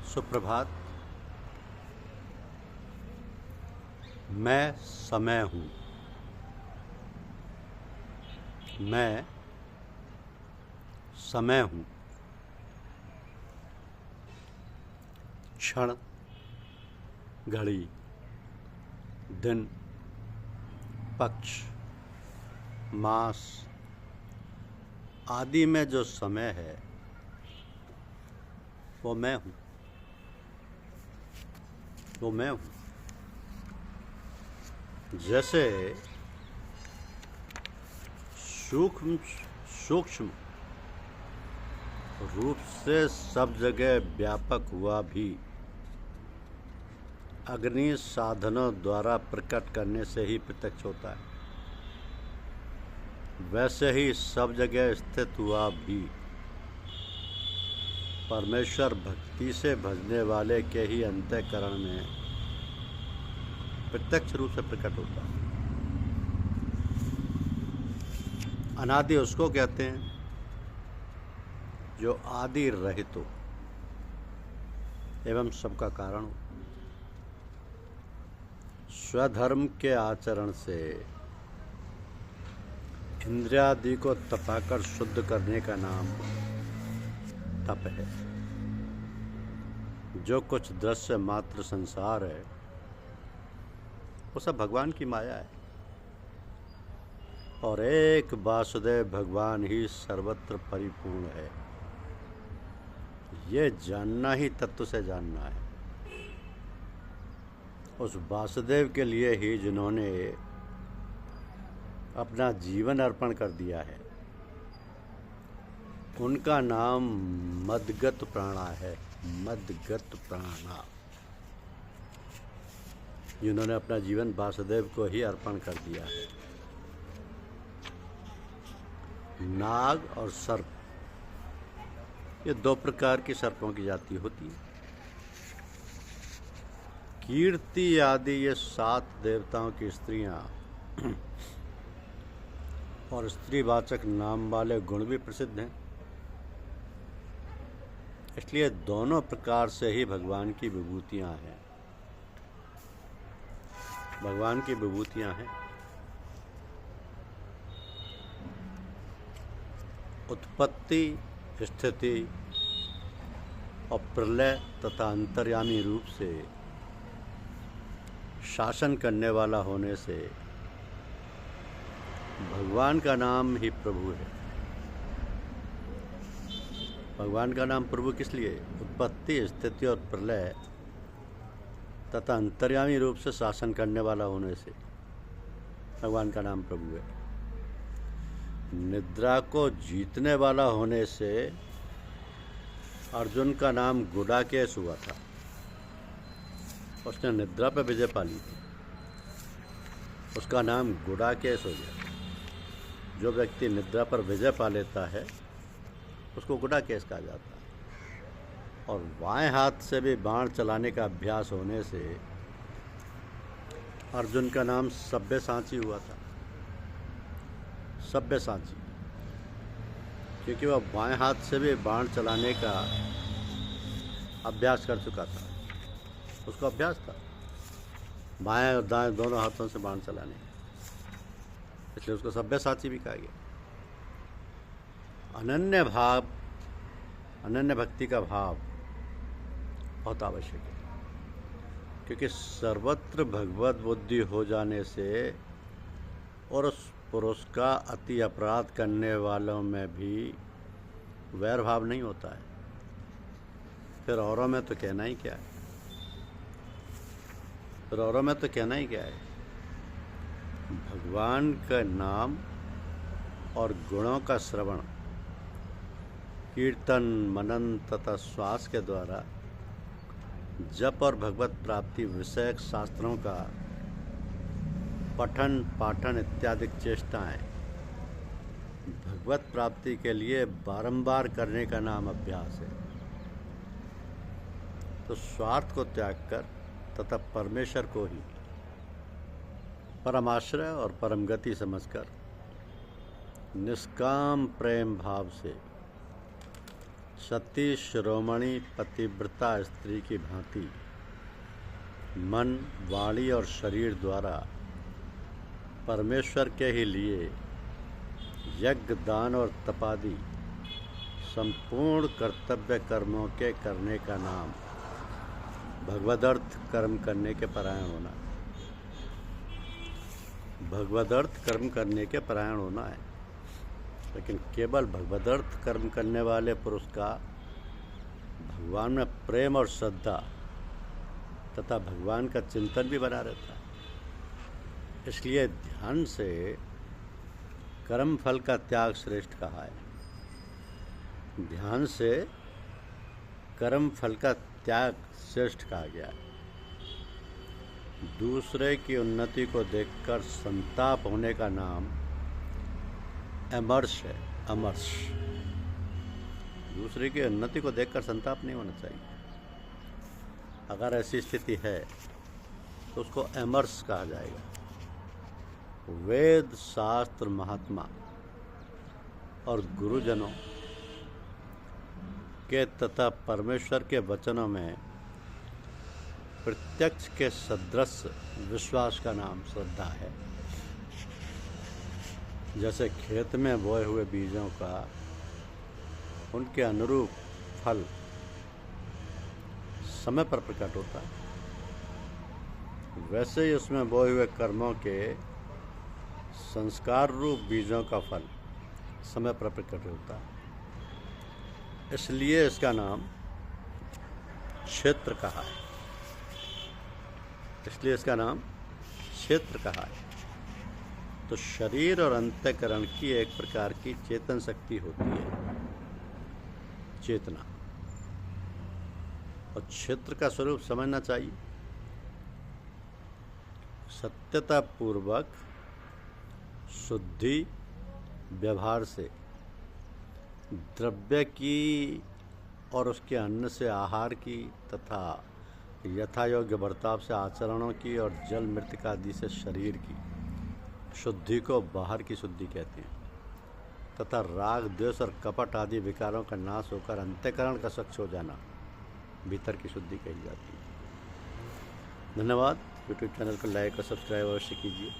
सुप्रभात। मैं समय हूँ। मैं समय हूँ। क्षण, घड़ी, दिन, पक्ष, मास आदि में जो समय है वो मैं हूँ। वो मैं हूँ। जैसे सूक्ष्म रूप से सब जगह व्यापक हुआ भी अग्नि साधनों द्वारा प्रकट करने से ही प्रत्यक्ष होता है, वैसे ही सब जगह स्थित हुआ भी परमेश्वर भक्ति से भजने वाले के ही अंतःकरण में प्रत्यक्ष रूप से प्रकट होता है। अनादि उसको कहते हैं जो आदि रहित हो एवं सबका कारण हो। स्वधर्म के आचरण से इंद्रियादि को तपाकर शुद्ध करने का नाम तप है। जो कुछ दृश्य मात्र संसार है वो सब भगवान की माया है और एक वासुदेव भगवान ही सर्वत्र परिपूर्ण है। ये जानना ही तत्व से जानना है। उस वासुदेव के लिए ही जिन्होंने अपना जीवन अर्पण कर दिया है उनका नाम मद्गत प्राणा है। मद्गत प्राणा, जिन्होंने अपना जीवन वासुदेव को ही अर्पण कर दिया है। नाग और सर्प, ये दो प्रकार की सर्पों की जाति होती है। कीर्ति आदि ये 7 देवताओं की स्त्रियां और स्त्रीवाचक नाम वाले गुण भी प्रसिद्ध हैं। इसलिए दोनों प्रकार से ही भगवान की विभूतियां हैं। भगवान की विभूतियां हैं उत्पत्ति, स्थिति और प्रलय तथा अंतर्यामी रूप से शासन करने वाला होने से भगवान का नाम ही प्रभु है। भगवान का नाम प्रभु किस लिए? उत्पत्ति, स्थिति और प्रलय तथा अंतर्यामी रूप से शासन करने वाला होने से भगवान का नाम प्रभु है। निद्रा को जीतने वाला होने से अर्जुन का नाम गुडाकेश हुआ था। उसने निद्रा पर विजय पा ली थी, उसका नाम गुडाकेश हो गया। जो व्यक्ति निद्रा पर विजय पा लेता है उसको गुडाकेश कहा जाता है। और बाएं हाथ से भी बाण चलाने का अभ्यास होने से अर्जुन का नाम सब्यसाची हुआ था। सब्यसाची, क्योंकि वह बाएं हाथ से भी बाण चलाने का अभ्यास कर चुका था। उसका अभ्यास था बाएं और दाएं दोनों हाथों से बाण चलाने का, इसलिए उसको सब्यसाची भी कहा गया। अनन्य भाव, अनन्य भक्ति का भाव बहुत आवश्यक है, क्योंकि सर्वत्र भगवत बुद्धि हो जाने से और उस पुरुष का अति अपराध करने वालों में भी वैर भाव नहीं होता है। फिर औरों में तो कहना ही क्या है? फिर औरों में तो कहना ही क्या है? भगवान का नाम और गुणों का श्रवण, कीर्तन, मनन तथा श्वास के द्वारा जप और भगवत प्राप्ति विषयक शास्त्रों का पठन, पाठन इत्यादि चेष्टाएं भगवत प्राप्ति के लिए बारंबार करने का नाम अभ्यास है। तो स्वार्थ को त्याग कर तथा परमेश्वर को ही परमाश्रय और परम गति समझकर निष्काम प्रेम भाव से सती शिरोमणि पतिव्रता स्त्री की भांति मन, वाणी और शरीर द्वारा परमेश्वर के ही लिए यज्ञ, दान और तपादि संपूर्ण कर्तव्य कर्मों के करने का नाम भगवदर्थ कर्म करने के परायण होना है। भगवदर्थ कर्म करने के परायण होना है। लेकिन केवल भगवदर्थ कर्म करने वाले पुरुष का भगवान में प्रेम और श्रद्धा तथा भगवान का चिंतन भी बना रहता है। इसलिए ध्यान से कर्म फल का त्याग श्रेष्ठ कहा है। ध्यान से कर्म फल का त्याग श्रेष्ठ कहा गया है। दूसरे की उन्नति को देखकर संताप होने का नाम अमर्ष है। अमर्ष, दूसरे की उन्नति को देखकर संताप नहीं होना चाहिए। अगर ऐसी स्थिति है तो उसको अमर्ष कहा जाएगा। वेद, शास्त्र, महात्मा और गुरुजनों के तथा परमेश्वर के वचनों में प्रत्यक्ष के सदृश विश्वास का नाम श्रद्धा है। जैसे खेत में बोए हुए बीजों का उनके अनुरूप फल समय पर प्रकट होता है, वैसे ही उसमें बोए हुए कर्मों के संस्कार रूप बीजों का फल समय पर प्रकट होता है। इसलिए इसका नाम क्षेत्र कहा है। इसलिए इसका नाम क्षेत्र कहा है। तो शरीर और अंतःकरण की एक प्रकार की चेतन शक्ति होती है, चेतना। और क्षेत्र का स्वरूप समझना चाहिए। सत्यता पूर्वक शुद्धि व्यवहार से द्रव्य की और उसके अन्न से आहार की तथा यथायोग्य बर्ताव से आचरणों की और जल मृतिका आदि से शरीर की शुद्धि को बाहर की शुद्धि कहते हैं तथा राग, द्वेष और कपट आदि विकारों का नाश होकर अंतःकरण का स्वच्छ हो जाना भीतर की शुद्धि कही जाती है। धन्यवाद। यूट्यूब चैनल को लाइक और सब्सक्राइब अवश्य कीजिए।